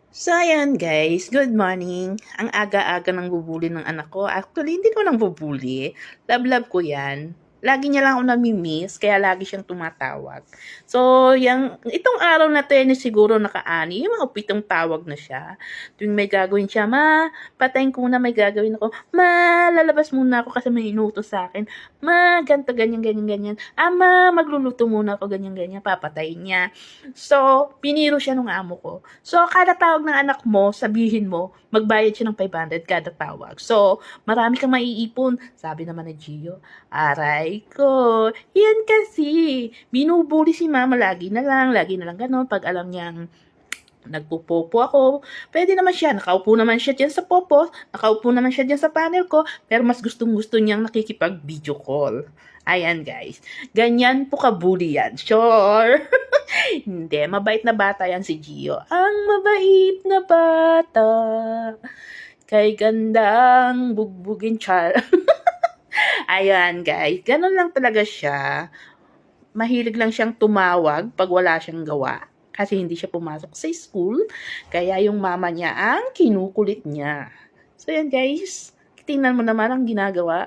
So, ayan guys, good morning. Ang aga-aga ng bubuli ng anak ko. Actually, hindi ko nang bubuli. Love-love ko yan. Lagi niya lang ako nami-miss, kaya lagi siyang tumatawag. So, itong araw na to, yan, siguro nakaani, yung mga pitong tawag na siya. Tuwing may gagawin siya, ma, patayin ko muna may gagawin ako. Ma, lalabas muna ako kasi may inutos sa akin. Ma, ganto, ganyan, ganyan, ganyan. Ma, magluluto muna ako, ganyan, ganyan. Papatayin niya. So, piniro siya nung amo ko. So, kada tawag ng anak mo, sabihin mo, magbayad siya ng 500 kada tawag. So, marami kang maiipon. Sabi naman ni Gio, aray ko, yan kasi, binubuli si mama lagi na lang ganon, pag alam niyang nagpupopo ako, pwede naman siya, nakaupo naman siya dyan sa popo, nakaupo naman siya dyan sa panel ko, pero mas gustong gusto niyang nakikipag video call. Ayan guys, ganyan po kabuli yan, sure. Hindi, mabait na bata yan si Gio. Ang mabait na bata, kay gandang bugbugin char. Ayan guys, ganun lang talaga siya. Mahilig lang siyang tumawag pag wala siyang gawa. Kasi hindi siya pumasok sa school. Kaya yung mama niya ang kinukulit niya. So yan guys, tingnan mo naman ang ginagawa.